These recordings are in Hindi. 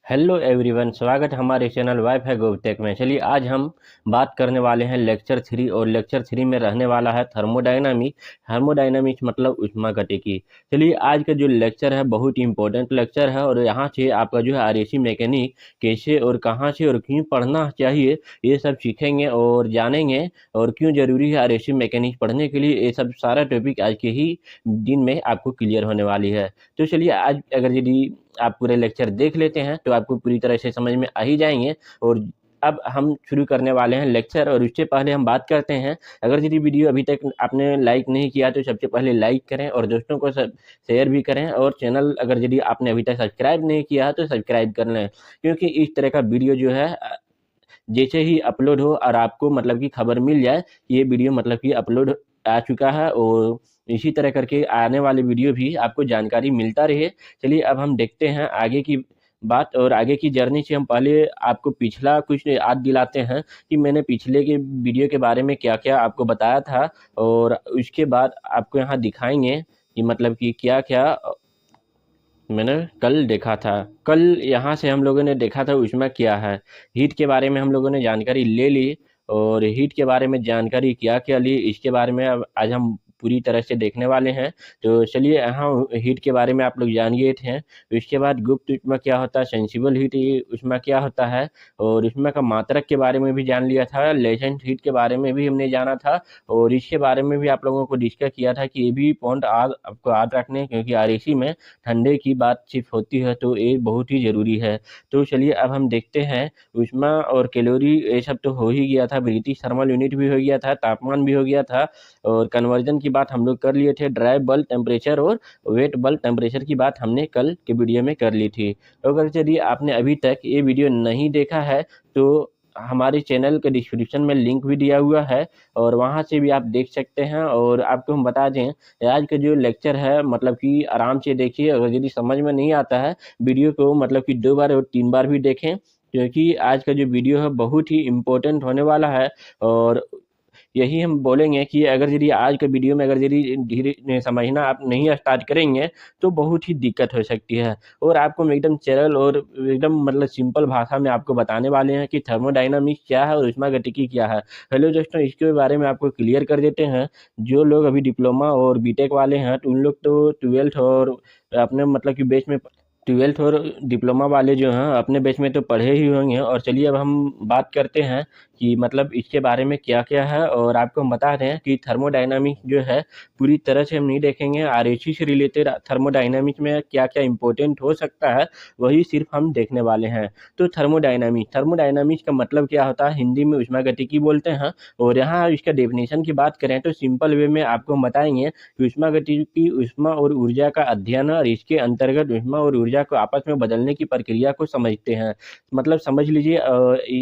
हेलो एवरीवन, स्वागत है हमारे चैनल वाईफाई गोवटेक में। चलिए आज हम बात करने वाले हैं लेक्चर 3 और लेक्चर 3 में रहने वाला है थर्मोडायनामिक्स मतलब ऊष्मागतिकी। चलिए आज का जो लेक्चर है बहुत ही इंपॉर्टेंट लेक्चर है और यहाँ से आपका जो है आरएसी मैकेनिक कैसे और कहाँ से और क्यों पढ़ना चाहिए ये सब सीखेंगे और जानेंगे, और क्यों ज़रूरी है आरएसी मैकेनिक पढ़ने के लिए। ये सब सारा टॉपिक आज के ही दिन में आपको क्लियर होने वाली है। तो चलिए आज अगर यदि आप पूरे लेक्चर देख लेते हैं तो आपको पूरी तरह से समझ में आ ही जाएंगे। और अब हम शुरू करने वाले हैं लेक्चर, और उससे पहले हम बात करते हैं, अगर यदि वीडियो अभी तक आपने लाइक नहीं किया तो सबसे पहले लाइक करें और दोस्तों को सब शेयर भी करें, और चैनल अगर यदि आपने अभी तक सब्सक्राइब नहीं किया तो सब्सक्राइब कर लें, क्योंकि इस तरह का वीडियो जो है जैसे ही अपलोड हो और आपको मतलब कि खबर मिल जाए ये वीडियो मतलब कि अपलोड आ चुका है, और इसी तरह करके आने वाले वीडियो भी आपको जानकारी मिलता रहे। चलिए अब हम देखते हैं आगे की बात, और आगे की जर्नी से हम पहले आपको पिछला कुछ याद दिलाते हैं कि मैंने पिछले के वीडियो के बारे में क्या क्या आपको बताया था, और उसके बाद आपको यहाँ दिखाएंगे कि मतलब कि क्या क्या मैंने कल देखा था। कल यहाँ से हम लोगों ने देखा था उसमें क्या है, हीट के बारे में हम लोगों ने जानकारी ले ली, और हीट के बारे में जानकारी क्या क्या ली इसके बारे में अब आज हम पूरी तरह से देखने वाले हैं। तो चलिए यहाँ हीट के बारे में आप लोग जान गए थे। उसके बाद गुप्त ऊष्मा क्या होता है, सेंसिबल हीट ऊष्मा क्या होता है, और ऊष्मा का मात्रक के बारे में भी जान लिया था। लेटेंट हीट के बारे में भी हमने जाना था, और इसके बारे में भी आप लोगों को डिस्कस किया था कि ये भी पॉइंट आज आपको याद रखने, क्योंकि आरएसी में ठंडे की बातचीत होती है तो ये बहुत ही ज़रूरी है। तो चलिए अब हम देखते हैं ऊष्मा और कैलोरी ये सब तो हो ही गया था, ब्रिटिश थर्मल यूनिट भी हो गया था, तापमान भी हो गया था, और कन्वर्जन की बात हम लोग कर लिए थे। ड्राई बल्ब टेम्परेचर और वेट बल्ब टेम्परेचर की बात हमने कल के वीडियो में कर ली थी। अगर यदि आपने अभी तक ये वीडियो नहीं देखा है तो हमारे चैनल के डिस्क्रिप्शन में लिंक भी दिया हुआ है, और वहाँ से भी आप देख सकते हैं। और आपको हम बता दें आज का जो लेक्चर है मतलब कि आराम से देखिए, अगर यदि समझ में नहीं आता है वीडियो को मतलब कि 2 बार और 3 बार भी देखें, क्योंकि आज का जो वीडियो है बहुत ही इम्पोर्टेंट होने वाला है। और यही हम बोलेंगे कि अगर यदि आज के वीडियो में अगर यदि धीरे समझना आप नहीं स्टार्ट करेंगे तो बहुत ही दिक्कत हो सकती है। और आपको हम एकदम सरल और एकदम मतलब सिंपल भाषा में आपको बताने वाले हैं कि थर्मोडायनामिक्स क्या है और ऊष्मागतिकी क्या है। हेलो दोस्तों, इसके बारे में आपको क्लियर कर देते हैं। जो लोग अभी डिप्लोमा और बीटेक वाले हैं तो उन लोग तो 12th और अपने मतलब कि बेच में 12th और डिप्लोमा वाले जो हैं अपने बैच में तो पढ़े ही होंगे। और चलिए अब हम बात करते हैं कि मतलब इसके बारे में क्या क्या है, और आपको हम बता दें कि थर्मोडायनामिक्स जो है पूरी तरह से हम नहीं देखेंगे। आरएसी से रिलेटेड थर्मोडायनामिक्स में क्या क्या इंपॉर्टेंट हो सकता है वही सिर्फ हम देखने वाले हैं। तो थर्मोडायनामिक्स का मतलब क्या होता है, हिंदी में ऊष्मागतिकी बोलते हैं। और यहाँ इसका डेफिनेशन की बात करें तो सिंपल वे में आपको हम बताएंगे कि ऊष्मागतिकी ऊष्मा और ऊर्जा का अध्ययन है, और इसके अंतर्गत ऊष्मा और ऊर्जा को आपस में बदलने की प्रक्रिया को समझते हैं। मतलब समझ लीजिए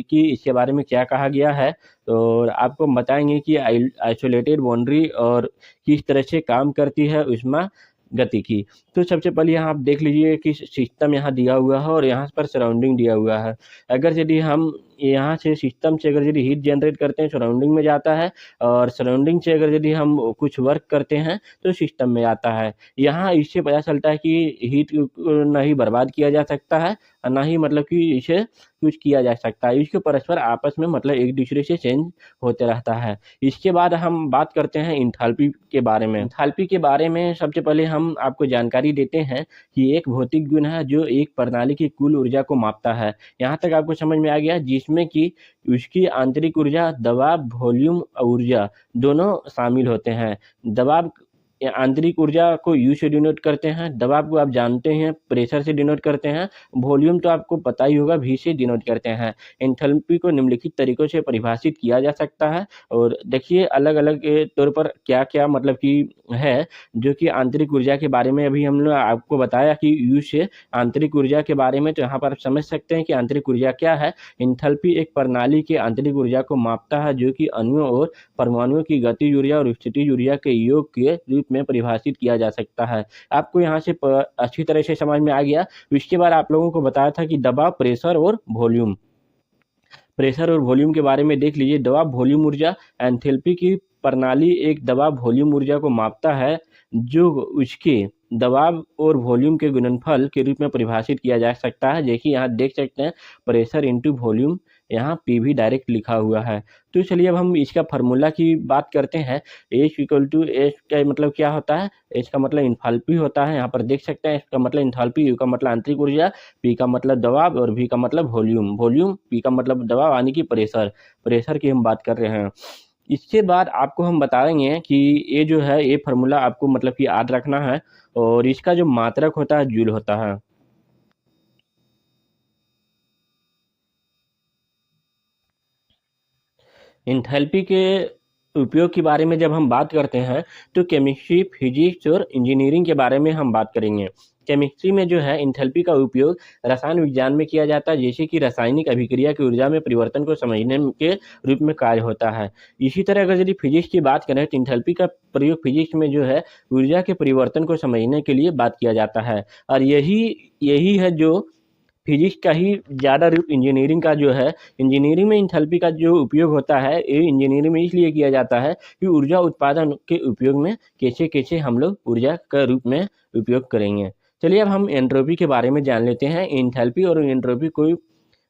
कि इसके बारे में क्या कहा गया है। और आपको बताएंगे कि आइसोलेटेड बाउंड्री और किस तरह से काम करती है ऊष्मा गतिकी। तो सबसे पहले यहाँ आप देख लीजिए कि सिस्टम यहाँ दिया हुआ है और यहाँ पर सराउंडिंग दिया हुआ है। अगर यदि हम यहाँ से सिस्टम से अगर यदि हीट जनरेट करते हैं सराउंडिंग में जाता है, और सराउंडिंग से अगर यदि हम कुछ वर्क करते हैं तो सिस्टम में आता है। यहाँ इससे पता चलता है कि हीट ना ही बर्बाद किया जा सकता है और ना ही मतलब कि इसे कुछ किया जा सकता है। इसके परस्पर आपस में मतलब एक दूसरे से चेंज होते रहता है। इसके बाद हम बात करते हैं इंथैल्पी के बारे में। इंथैल्पी के बारे में सबसे पहले हम आपको जानकारी देते हैं कि एक भौतिक गुण है जो एक प्रणाली की कुल ऊर्जा को मापता है। यहाँ तक आपको समझ में आ गया, जिसमें कि उसकी आंतरिक ऊर्जा, दबाव, वॉल्यूम, ऊर्जा दोनों शामिल होते हैं। दबाव आंतरिक ऊर्जा को यू से डिनोट करते हैं, दबाव को आप जानते हैं प्रेशर से डिनोट करते हैं, वॉल्यूम तो आपको पता ही होगा वी से डिनोट करते हैं। एंथैल्पी को निम्नलिखित तरीकों से परिभाषित किया जा सकता है, और देखिए अलग अलग तौर पर क्या क्या मतलब कि है। जो कि आंतरिक ऊर्जा के बारे में अभी हमने आपको बताया कि यू से आंतरिक ऊर्जा के बारे में, तो यहाँ पर आप समझ सकते हैं कि आंतरिक ऊर्जा क्या है। एंथैल्पी एक प्रणाली की आंतरिक ऊर्जा को मापता है जो कि अणुओं और परमाणुओं की गतिज ऊर्जा और स्थितिज ऊर्जा के योग के रूप में परिभाषित किया जा सकता है। आपको यहाँ से अच्छी तरह से समझ में आ गया। इसके बाद आप लोगों को बताया था कि दबाव, प्रेशर और वॉल्यूम। प्रेशर और वॉल्यूम के बारे में देख लीजिए। दबाव, वॉल्यूम, ऊर्जा। एंथैल्पी की प्रणाली एक दबाव वॉल्यूम ऊर्जा को मापता है जो उसके दबाव और वॉल्यूम के गुणनफल के रूप में परिभाषित किया जा सकता है। देखिए यहाँ देख सकते हैं प्रेशर इंटू वॉल्यूम, यहाँ पी भी डायरेक्ट लिखा हुआ है। तो चलिए अब हम इसका फार्मूला की बात करते हैं। एच इक्वल टू एच का मतलब क्या होता है, एच का मतलब इंथाल्पी होता है, यहाँ पर देख सकते हैं इसका मतलब इंथाल्पी, यू का मतलब आंतरिक ऊर्जा, पी का मतलब दबाव और वी का मतलब वॉल्यूम, वॉल्यूम पी का मतलब दबाव यानी कि प्रेशर, प्रेशर की हम बात कर रहे हैं। इसके बाद आपको हम बताएंगे कि ये जो है ये फार्मूला आपको मतलब कि याद रखना है, और इसका जो मात्रक होता है जूल होता है। एंथैल्पी के उपयोग के बारे में जब हम बात करते हैं तो केमिस्ट्री, फिजिक्स और इंजीनियरिंग के बारे में हम बात करेंगे। केमिस्ट्री में जो है एंथैल्पी का उपयोग रसायन विज्ञान में किया जाता है, जैसे कि रासायनिक अभिक्रिया की ऊर्जा में परिवर्तन को समझने के रूप में कार्य होता है। इसी तरह अगर यदि फिजिक्स की बात करें तो एंथैल्पी का प्रयोग फिजिक्स में जो है ऊर्जा के परिवर्तन को समझने के लिए बात किया जाता है, और यही यही है जो फिजिक्स का ही ज़्यादा रूप इंजीनियरिंग का जो है। इंजीनियरिंग में एंथैल्पी का जो उपयोग होता है ये इंजीनियरिंग में इसलिए किया जाता है कि ऊर्जा उत्पादन के उपयोग में कैसे कैसे हम लोग ऊर्जा का रूप में उपयोग करेंगे। चलिए अब हम एंट्रोपी के बारे में जान लेते हैं। एंथैल्पी और एंट्रोपी कोई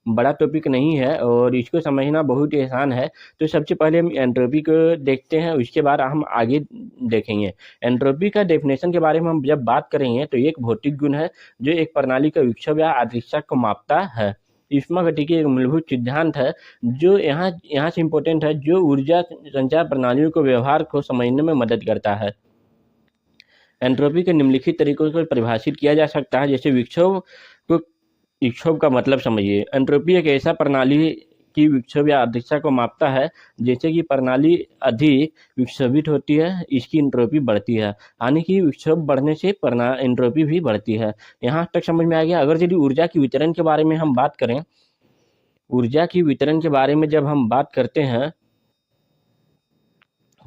बड़ा टॉपिक नहीं है और इसको समझना बहुत ही आसान है। तो सबसे पहले हम एंट्रोपी को देखते हैं, उसके बाद हम आगे देखेंगे। एंट्रोपी का डेफिनेशन के बारे में हम जब बात करेंगे तो एक भौतिक गुण है जो एक प्रणाली का विक्षोभ या अदृश्यता को मापता है। ऊष्मागतिकी एक मूलभूत सिद्धांत है जो यहाँ से इम्पोर्टेंट है, जो ऊर्जा संचार प्रणालियों को व्यवहार को समझने में मदद करता है। एंट्रोपी के निम्नलिखित तरीकों से परिभाषित किया जा सकता है। जैसे विक्षोभ को, विक्षोभ का मतलब समझिए। एंट्रोपी एक ऐसा प्रणाली की विक्षोभ या अदृश्यता को मापता है, जैसे कि प्रणाली अधिक विक्षोभित होती है इसकी एंट्रोपी बढ़ती है, यानी कि विक्षोभ बढ़ने से एंट्रोपी भी बढ़ती है। यहाँ तक समझ में आ गया। अगर यदि ऊर्जा की वितरण के बारे में हम बात करें, ऊर्जा की वितरण के बारे में जब हम बात करते हैं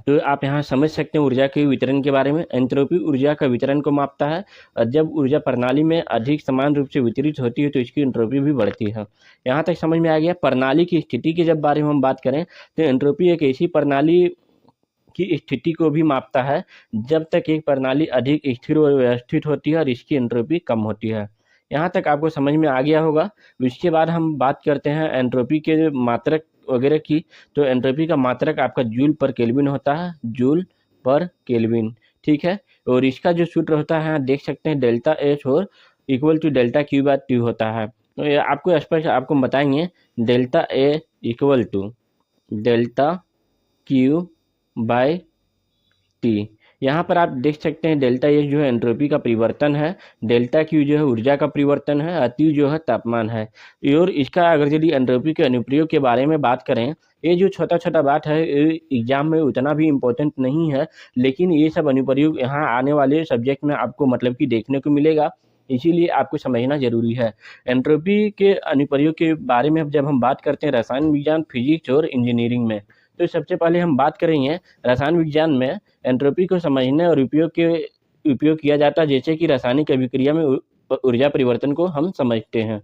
तो आप यहाँ समझ सकते हैं ऊर्जा के वितरण के बारे में। एंट्रोपी ऊर्जा का वितरण को मापता है, और जब ऊर्जा प्रणाली में अधिक समान रूप से वितरित होती है तो इसकी एंट्रोपी भी बढ़ती है। यहाँ तक समझ में आ गया। प्रणाली की स्थिति के जब बारे में हम बात करें तो एंट्रोपी एक ऐसी प्रणाली की स्थिति को भी मापता है जब तक एक प्रणाली अधिक स्थिर और व्यवस्थित होती है और इसकी एंट्रोपी कम होती है। यहाँ तक आपको समझ में आ गया होगा। इसके बाद हम बात करते हैं एंट्रोपी के मात्रक वगैरह की। तो एंट्रोपी का मात्रक आपका जूल पर केल्विन होता है, जूल पर केल्विन, ठीक है। और इसका जो सूत्र होता है देख सकते हैं डेल्टा एच और equal to delta Q by T होता है। तो ये आपको स्पष्ट आपको बताएंगे delta A equal to delta Q by T. यहाँ पर आप देख सकते हैं डेल्टा एच जो है एंट्रोपी का परिवर्तन है, डेल्टा क्यू जो है ऊर्जा का परिवर्तन है, और टी जो है तापमान है। और इसका अगर यदि एंट्रोपी के अनुप्रयोग के बारे में बात करें, ये जो छोटा छोटा बात है ये एग्जाम में उतना भी इम्पोर्टेंट नहीं है, लेकिन ये सब अनुप्रयोग यहाँ आने वाले सब्जेक्ट में आपको मतलब कि देखने को मिलेगा, इसीलिए आपको समझना जरूरी है। एंट्रोपी के अनुप्रयोग के बारे में जब हम बात करते हैं रसायन विज्ञान, फिजिक्स और इंजीनियरिंग में, तो सबसे पहले हम बात करेंगे रसायन विज्ञान में। एंट्रोपी को समझने और उपयोग किया जाता है, जैसे कि रासायनिक अभिक्रिया में ऊर्जा परिवर्तन को हम समझते हैं।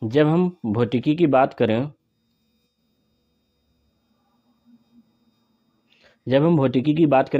जब हम भौतिकी की बात करें,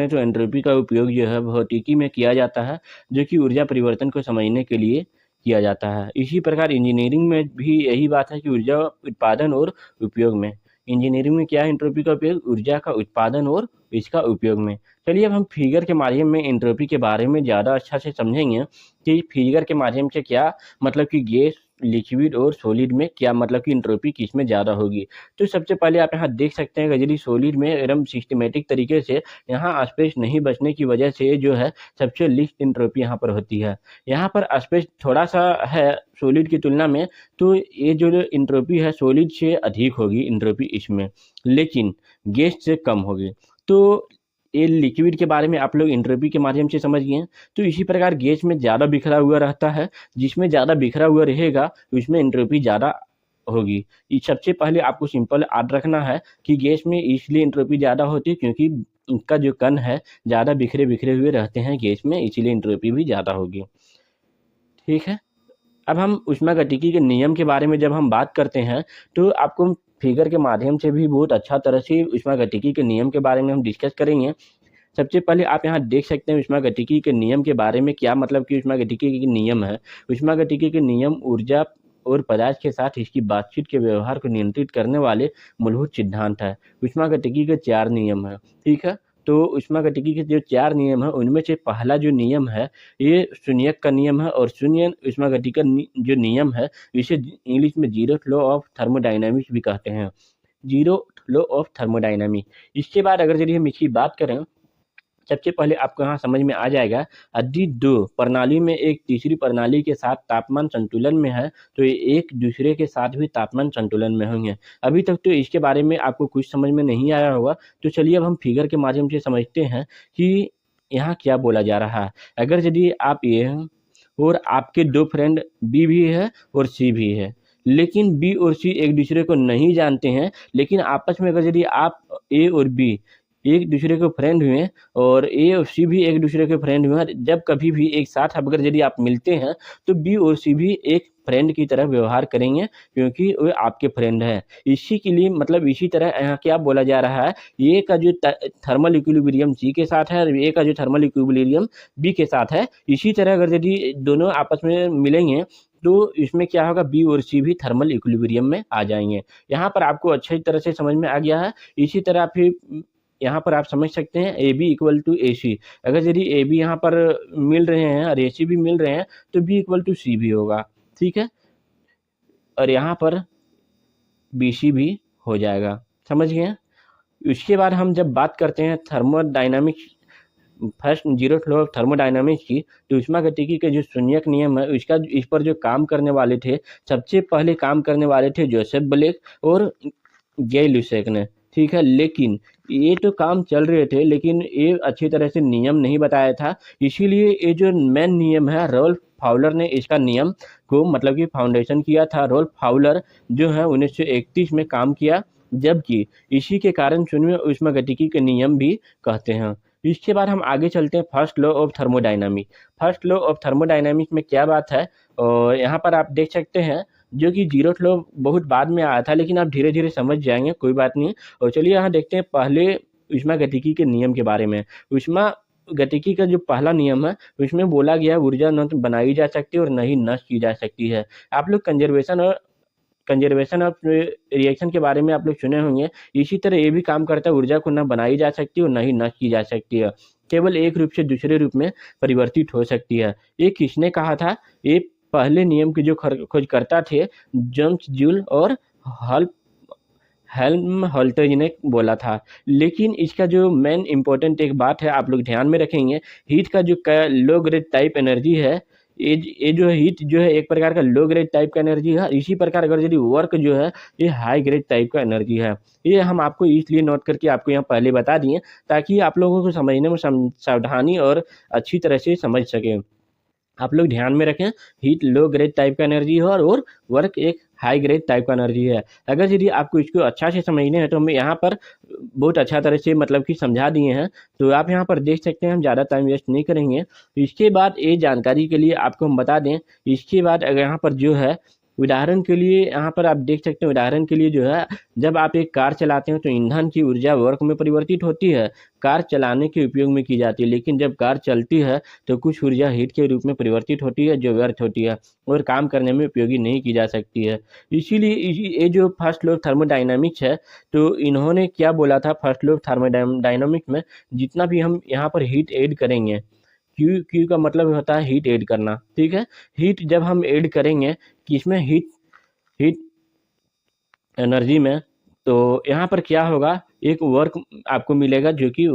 तो एंट्रोपी का उपयोग जो है भौतिकी में किया जाता है, जो कि ऊर्जा परिवर्तन को समझने के लिए किया जाता है। इसी प्रकार इंजीनियरिंग में भी यही बात है कि ऊर्जा उत्पादन और उपयोग में, इंजीनियरिंग में क्या है एंट्रोपी का उपयोग, ऊर्जा का उत्पादन और इसका उपयोग में। चलिए अब हम फिगर के माध्यम में एंट्रोपी के बारे में ज़्यादा अच्छा से समझेंगे कि फिगर के माध्यम से क्या मतलब कि गैस, लिक्विड और सॉलिड में क्या मतलब कि एंट्रोपी किस में ज़्यादा होगी। तो सबसे पहले आप यहाँ देख सकते हैं कि यदि सॉलिड में एकदम सिस्टमेटिक तरीके से यहाँ स्पेस नहीं बचने की वजह से जो है सबसे लिस्ट एंट्रोपी यहाँ पर होती है। यहाँ पर स्पेस थोड़ा सा है सॉलिड की तुलना में, तो ये जो एंट्रोपी है सॉलिड से अधिक होगी एंट्रोपी इसमें, लेकिन गैस से कम होगी। तो ये लिक्विड के बारे में आप लोग एंट्रोपी के माध्यम से समझ गए। तो इसी प्रकार गैस में ज़्यादा बिखरा हुआ रहता है, जिसमें ज़्यादा बिखरा हुआ रहेगा उसमें एंट्रोपी ज़्यादा होगी। ये सबसे पहले आपको सिंपल याद रखना है कि गैस में इसलिए एंट्रोपी ज़्यादा होती है क्योंकि उनका जो कण है ज़्यादा बिखरे बिखरे हुए रहते हैं गैस में, इसीलिए एंट्रोपी भी ज़्यादा होगी, ठीक है। अब हम ऊष्मागतिकी के नियम के बारे में जब हम बात करते हैं तो आपको फिगर के माध्यम से भी बहुत अच्छा तरह से ऊष्मागतिकी के नियम के बारे में हम डिस्कस करेंगे। सबसे पहले आप यहाँ देख सकते हैं ऊष्मागतिकी के नियम के बारे में, क्या मतलब कि ऊष्मागतिकी के नियम है। ऊष्मागतिकी के नियम ऊर्जा और पदार्थ के साथ इसकी बातचीत के व्यवहार को नियंत्रित करने वाले मूलभूत सिद्धांत है। ऊष्मागतिकी के 4 नियम हैं, ठीक है। तो ऊष्मागतिकी के जो 4 नियम हैं उनमें से पहला जो नियम है ये शून्यक का नियम है, और शून्य ऊष्मागतिकी का जो नियम है इसे इंग्लिश में जीरो लॉ ऑफ थर्मोडायनामिक्स भी कहते हैं, जीरो लॉ ऑफ थर्मोडायनामिक्स। इसके बाद अगर यदि हम इसकी बात करें, सबसे पहले आपको यहाँ समझ में आ जाएगा, यदि दो प्रणाली में एक तीसरी प्रणाली के साथ तापमान संतुलन में है तो ये एक दूसरे के साथ भी तापमान संतुलन में होंगे। अभी तक तो इसके बारे में आपको कुछ समझ में नहीं आया होगा, तो चलिए अब हम फिगर के माध्यम से समझते हैं कि यहाँ क्या बोला जा रहा है। अगर यदि आप ये हैं और आपके दो फ्रेंड बी भी है और सी भी है, लेकिन बी और सी एक दूसरे को नहीं जानते हैं, लेकिन आपस में अगर यदि आप ए और बी एक दूसरे के फ्रेंड हुए और ए और सी भी एक दूसरे के फ्रेंड हुए, जब कभी भी एक साथ अगर यदि आप मिलते हैं तो बी और सी भी एक फ्रेंड की तरह व्यवहार करेंगे, क्योंकि वो आपके फ्रेंड है। इसी के लिए मतलब इसी तरह यहाँ क्या बोला जा रहा है, ए का जो थर्मल इक्विलिब्रियम सी के साथ है और ए का जो थर्मल इक्विलिब्रियम बी के साथ है, इसी तरह अगर यदि दोनों आपस में मिलेंगे तो इसमें क्या होगा, बी और सी भी थर्मल इक्विलिब्रियम में आ जाएंगे। यहाँ पर आपको अच्छी तरह से समझ में आ गया है। इसी तरह फिर यहाँ पर आप समझ सकते हैं ए बी इक्वल टू ए सी। अगर यदि ए बी यहाँ पर मिल रहे हैं और ए सी भी मिल रहे हैं तो बी इक्वल टू सी भी होगा, ठीक है। और यहाँ पर बी सी भी हो जाएगा, समझ गए। उसके बाद हम जब बात करते हैं thermodynamics, first zero law of thermodynamics की, तो ऊष्मागतिकी के जो शून्यक नियम है इसका इस पर जो काम करने वाले थे, सबसे पहले काम करने वाले थे जोसेफ ब्लेक और गे लुसेक ने, ठीक है। लेकिन ये तो काम चल रहे थे, लेकिन ये अच्छी तरह से नियम नहीं बताया था, इसीलिए ये जो मेन नियम है रोल्फ फाउलर ने इसका नियम को मतलब कि फाउंडेशन किया था। रोल्फ फाउलर जो है 1931 में काम किया, जबकि इसी के कारण शून्य ऊष्मागतिकी के नियम भी कहते हैं। इसके बाद हम आगे चलते हैं first law of thermodynamics. First law of thermodynamics में क्या बात है, और यहाँ पर आप देख सकते हैं जो कि जीरो लॉ बहुत बाद में आया था, लेकिन आप धीरे धीरे समझ जाएंगे, कोई बात नहीं। और चलिए यहाँ देखते हैं पहले ऊष्मागतिकी के नियम के बारे में। ऊष्मागतिकी का जो पहला नियम है उसमें बोला गया ऊर्जा न तो बनाई जा सकती है और न ही नष्ट की जा सकती है। आप लोग कंजर्वेशन ऑफ रिएक्शन के बारे में आप लोग सुने होंगे, इसी तरह ये भी काम करता है, ऊर्जा को न बनाई जा सकती और न ही नष्ट की जा सकती है, केवल एक रूप से दूसरे रूप में परिवर्तित हो सकती है। ये किसने कहा था, ये पहले नियम के जो खोजकर्ता थे जेम्स जूल और हेल्महोल्ट्ज़ ने बोला था। लेकिन इसका जो मेन इम्पोर्टेंट एक बात है आप लोग ध्यान में रखेंगे, हीट का जो लो ग्रेड टाइप एनर्जी है, ये जो हीट जो है एक प्रकार का लो ग्रेड टाइप का एनर्जी है। इसी प्रकार अगर यदि वर्क जो है ये हाई ग्रेड टाइप का एनर्जी है। ये हम आपको इसलिए नोट करके आपको यहाँ पहले बता दिए ताकि आप लोगों को समझने में सावधानी और अच्छी तरह से समझ सकें। आप लोग ध्यान में रखें, हीट लो ग्रेड टाइप का एनर्जी है और वर्क एक हाई ग्रेड टाइप का एनर्जी है। अगर यदि आपको इसको अच्छा से समझने हैं तो हम यहाँ पर बहुत अच्छा तरह से मतलब कि समझा दिए हैं, तो आप यहाँ पर देख सकते हैं, हम ज़्यादा टाइम वेस्ट नहीं करेंगे। इसके बाद ये जानकारी के लिए आपको हम बता दें, इसके बाद अगर यहाँ पर जो है उदाहरण के लिए यहाँ पर आप देख सकते हैं, उदाहरण के लिए जो है जब आप एक कार चलाते हैं तो ईंधन की ऊर्जा वर्क में परिवर्तित होती है, कार चलाने के उपयोग में की जाती है। लेकिन जब कार चलती है तो कुछ ऊर्जा हीट के रूप में परिवर्तित होती है जो व्यर्थ होती है और काम करने में उपयोगी नहीं की जा सकती है। इसीलिए ये जो फर्स्ट लॉ ऑफ थर्मोडायनामिक्स है, तो इन्होंने क्या बोला था, फर्स्ट लॉ ऑफ थर्मोडायनामिक्स में जितना भी हम यहाँ पर हीट ऐड करेंगे, क्यू का मतलब होता है हीट ऐड करना, ठीक है। हीट जब हम ऐड करेंगे किसमें, हीट एनर्जी में, तो यहाँ पर क्या होगा, एक वर्क आपको मिलेगा जो कि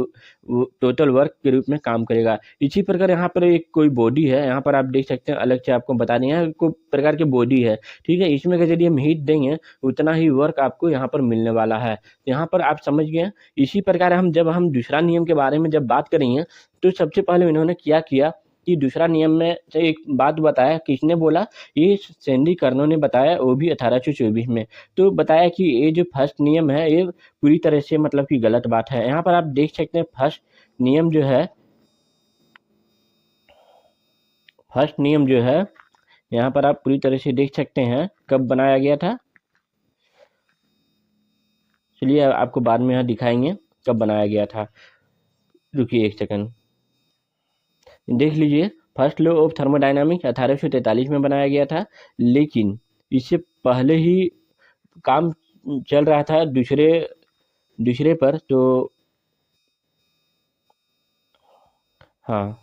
टोटल वर्क के रूप में काम करेगा। इसी प्रकार यहाँ पर एक कोई बॉडी है, यहाँ पर आप देख सकते हैं, अलग से आपको बता दें, यहाँ कोई प्रकार की बॉडी है, ठीक है। इसमें अगर यदि हम हीट देंगे उतना ही वर्क आपको यहाँ पर मिलने वाला है। यहाँ पर आप समझ गए। इसी प्रकार जब हम दूसरा नियम के बारे में जब बात करेंगे तो सबसे पहले इन्होंने क्या किया कि दूसरा नियम में से एक बात बताया, किसने बोला, ये सैंडी कर्नो ने बताया, वो भी 1824 में। तो बताया कि ये जो फर्स्ट नियम है ये पूरी तरह से मतलब कि गलत बात है। यहाँ पर आप देख सकते हैं फर्स्ट नियम जो है यहाँ पर आप पूरी तरह से देख सकते हैं कब बनाया गया था, चलिए आपको बाद में यहाँ दिखाएंगे कब बनाया गया था। रुकिए एक सेकंड, देख लीजिए। फर्स्ट लॉ ऑफ थर्मोडायनामिक्स 1843 में बनाया गया था, लेकिन इससे पहले ही काम चल रहा था दूसरे दूसरे पर। तो हाँ,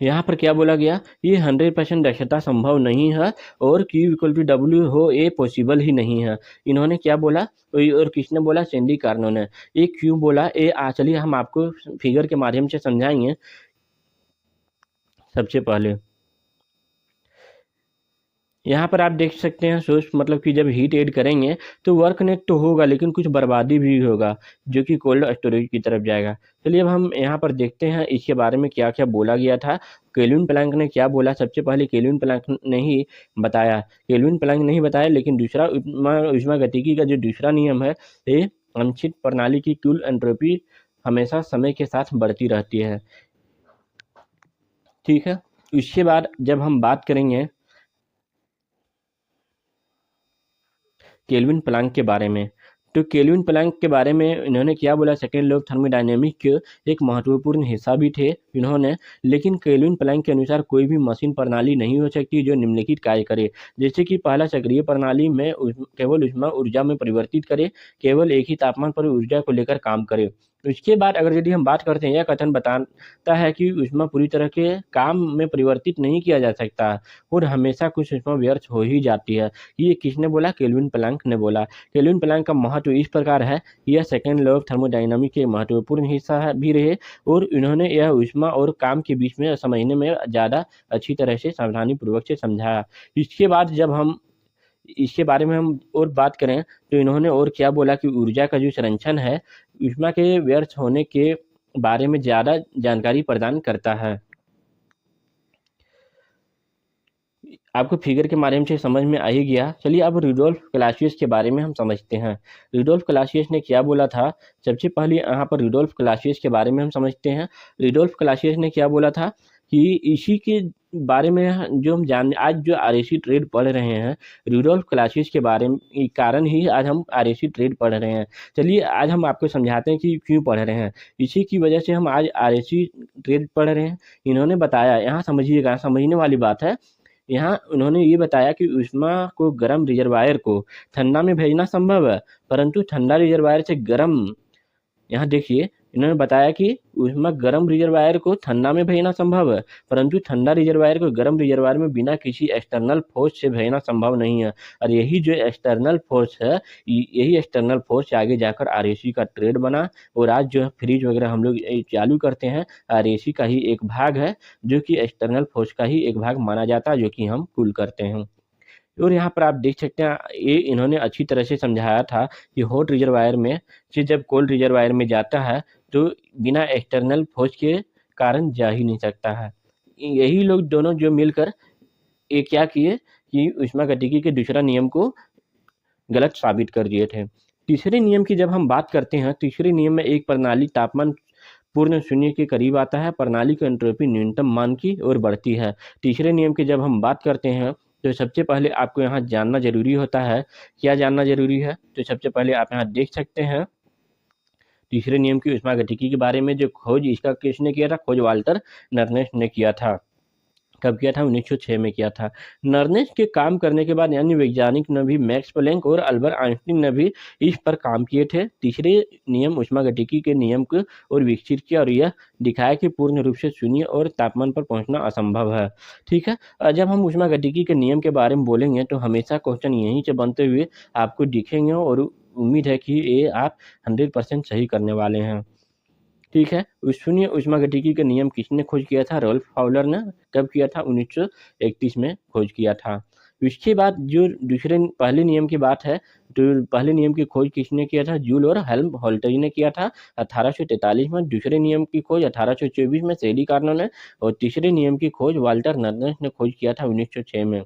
यहाँ पर क्या बोला गया, ये 100% दक्षता संभव नहीं है और Q=W हो ये पॉसिबल ही नहीं है। इन्होंने क्या बोला और किसने बोला, सैंडी कार्नो ने। ये क्यों बोला, ये चलिए हम आपको फिगर के माध्यम से समझाएंगे। सबसे पहले यहाँ पर आप देख सकते हैं सोर्स, मतलब कि जब हीट ऐड करेंगे तो वर्क नेट तो होगा, लेकिन कुछ बर्बादी भी होगा जो कि कोल्ड स्टोरेज की तरफ जाएगा। चलिए अब हम यहाँ पर देखते हैं इसके बारे में क्या क्या बोला गया था। केल्विन प्लैंक ने क्या बोला, सबसे पहले केल्विन प्लैंक ने ही बताया। केल्विन प्लैंक नहीं बताया, लेकिन दूसरा ऊष्मागतिकी का जो दूसरा नियम है, ये अनिश्चित प्रणाली की कुल एंट्रोपी हमेशा समय के साथ बढ़ती रहती है। ठीक है, इसके बाद जब हम बात करेंगे केल्विन प्लैंक के बारे में, तो केल्विन प्लैंक के बारे में इन्होंने क्या बोला, सेकेंड लॉ ऑफ थर्मोडायनेमिक के एक महत्वपूर्ण हिस्सा भी थे इन्होंने। लेकिन केल्विन प्लैंक के अनुसार कोई भी मशीन प्रणाली नहीं हो सकती जो निम्नलिखित कार्य करे। जैसे कि पहला, सक्रिय प्रणाली में केवल ऊष्मा ऊर्जा में परिवर्तित करे, केवल एक ही तापमान पर ऊर्जा को लेकर काम करे। उसके बाद अगर यदि हम बात करते हैं, यह कथन बताता है कि ऊष्मा पूरी तरह के काम में परिवर्तित नहीं किया जा सकता और हमेशा कुछ ऊष्मा व्यर्थ हो ही जाती है। ये किसने बोला, केल्विन प्लैंक ने बोला। केल्विन प्लैंक का महत्व इस प्रकार है, यह सेकेंड लॉ ऑफ थर्मोडायनामिक्स के महत्वपूर्ण हिस्सा भी रहे और इन्होंने यह ऊष्मा और काम के बीच में समझने में ज़्यादा अच्छी तरह से सावधानी पूर्वक से समझाया। इसके बाद जब हम इसके बारे में हम और बात करें तो इन्होंने और क्या बोला कि ऊर्जा का जो संरक्षण है ऊष्मा के व्यर्थ होने के बारे में ज़्यादा जानकारी प्रदान करता है। आपको फिगर के माध्यम से समझ में आ ही गया। चलिए अब रुडोल्फ क्लासियस के बारे में हम समझते हैं। रुडोल्फ क्लासियस ने क्या बोला था, सबसे पहले यहाँ पर रुडोल्फ क्लासियस के बारे में हम समझते हैं। रुडोल्फ क्लासियस ने क्या बोला था कि इसी के बारे में जो हम जान आज जो आरएसी ट्रेड पढ़ रहे हैं, रुडोल्फ क्लासियस के बारे में कारण ही आज हम आरएसी ट्रेड पढ़ रहे हैं। चलिए आज हम आपको समझाते हैं कि क्यों पढ़ रहे हैं। इसी की वजह से हम आज आरएसी ट्रेड पढ़ रहे हैं। इन्होंने बताया, यहाँ समझिएगा, समझने वाली बात है। यहाँ उन्होंने ये बताया कि ऊष्मा को गर्म रिजर्वायर को ठंडा में भेजना संभव है, परंतु ठंडा रिजर्वायर से गर्म, यहाँ देखिए इन्होंने बताया कि ऊष्मा गर्म रिजर्वायर को ठंडा में भेजना संभव है, परंतु ठंडा रिजर्वायर को गर्म रिजर्वायर में बिना किसी एक्सटर्नल फोर्स से भेजना संभव नहीं है। और यही जो एक्सटर्नल फोर्स है, यही एक्सटर्नल फोर्स आगे जाकर आरएसी का ट्रेड बना और आज जो है फ्रिज वगैरह हम लोग चालू करते हैं, आरएसी का ही एक भाग है, जो कि एक्सटर्नल फोर्स का ही एक भाग माना जाता है, जो कि हम कूल करते हैं। और यहाँ पर आप देख सकते हैं, ये इन्होंने अच्छी तरह से समझाया था कि हॉट रिजर्वायर में से जब कोल्ड रिजर्वायर में जाता है तो बिना एक्सटर्नल फोर्स के कारण जा ही नहीं सकता है। यही लोग दोनों जो मिलकर ये क्या किए कि ऊष्मागतिकी के दूसरा नियम को गलत साबित कर दिए थे। तीसरे नियम की जब हम बात करते हैं, तीसरे नियम में एक प्रणाली तापमान पूर्ण शून्य के करीब आता है, प्रणाली की एंट्रोपी न्यूनतम मान की ओर बढ़ती है। तीसरे नियम की जब हम बात करते हैं तो सबसे पहले आपको यहाँ जानना जरूरी होता है। क्या जानना जरूरी है, तो सबसे पहले आप यहाँ देख सकते हैं तीसरे नियम की ऊष्मागतिकी के बारे में जो खोज इसका किसने किया था, खोज वाल्टर नर्नेस ने किया था। कब किया था, 1906 में किया था। नर्नेस के काम करने के बाद अन्य वैज्ञानिक ने भी, मैक्स प्लैंक और अल्बर्ट आइंस्टीन ने भी इस पर काम किए थे। तीसरे नियम ऊष्मागतिकी के नियम को और विकसित किया और यह दिखाया कि पूर्ण रूप से शून्य और तापमान पर पहुंचना असंभव है। ठीक है, जब हम ऊष्मागतिकी के नियम के बारे में बोलेंगे तो हमेशा क्वेश्चन यहीं से बनते हुए आपको दिखेंगे और उम्मीद है कि ये आप 100% सही करने वाले हैं। ठीक है, शून्य ऊष्मागतिकी के नियम किसने खोज किया था, रॉल्फ फाउलर ने। कब किया था, 1931 में खोज किया था। इसके बाद जो दूसरे पहले नियम की बात है, तो पहले नियम की खोज किसने किया था, जूल और हेल्महोल्ट्ज़ ने किया था 1843 में। दूसरे नियम की खोज 1824 में सैंडी कार्नो ने और तीसरे नियम की खोज वाल्टर नर्नेस ने खोज किया था 1906 में।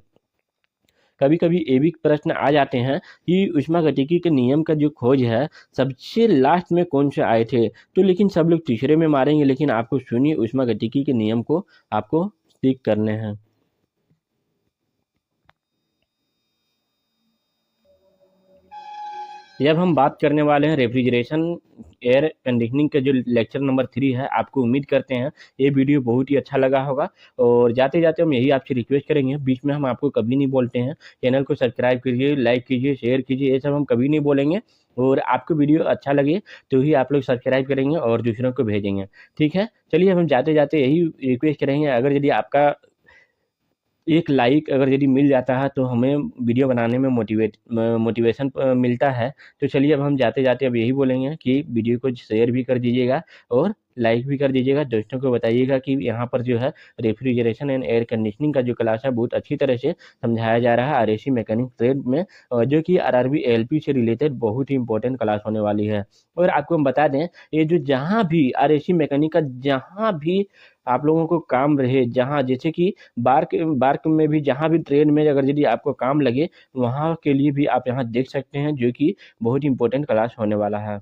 कभी कभी ये भी प्रश्न आ जाते हैं कि ऊष्मागतिकी के नियम का जो खोज है सबसे लास्ट में कौन से आए थे, तो लेकिन सब लोग तीसरे में मारेंगे, लेकिन आपको शून्य ऊष्मागतिकी के नियम को आपको सीख करने हैं। जब हम बात करने वाले हैं रेफ्रिजरेशन एयर कंडीशनिंग के जो लेक्चर नंबर 3 है, आपको उम्मीद करते हैं ये वीडियो बहुत ही अच्छा लगा होगा। और जाते जाते हम यही आपसे रिक्वेस्ट करेंगे, बीच में हम आपको कभी नहीं बोलते हैं चैनल को सब्सक्राइब कीजिए, लाइक कीजिए, शेयर कीजिए, ये सब हम कभी नहीं बोलेंगे। और आपको वीडियो अच्छा लगे तो ही आप लोग सब्सक्राइब करेंगे और दूसरों को भेजेंगे। ठीक है, चलिए हम जाते जाते यही रिक्वेस्ट करेंगे, अगर यदि आपका एक लाइक अगर यदि मिल जाता है तो हमें वीडियो बनाने में मोटिवेशन मिलता है। तो चलिए अब हम जाते जाते अब यही बोलेंगे कि वीडियो को शेयर भी कर दीजिएगा और लाइक भी कर दीजिएगा, दोस्तों को बताइएगा कि यहाँ पर जो है रेफ्रिजरेशन एंड एयर कंडीशनिंग का जो क्लास है बहुत अच्छी तरह से समझाया जा रहा है आरएसी मैकेनिक ट्रेड में, और जो कि आरआरबी एएलपी से रिलेटेड बहुत ही इंपॉर्टेंट क्लास होने वाली है। और आपको हम बता दें, ये जो जहाँ भी आरएसी मैकेनिक का जहाँ भी आप लोगों को काम रहे, जहाँ जैसे कि बार्क में भी, जहाँ भी ट्रेड में अगर यदि आपको काम लगे, वहाँ के लिए भी आप यहाँ देख सकते हैं, जो कि बहुत इंपॉर्टेंट क्लास होने वाला है।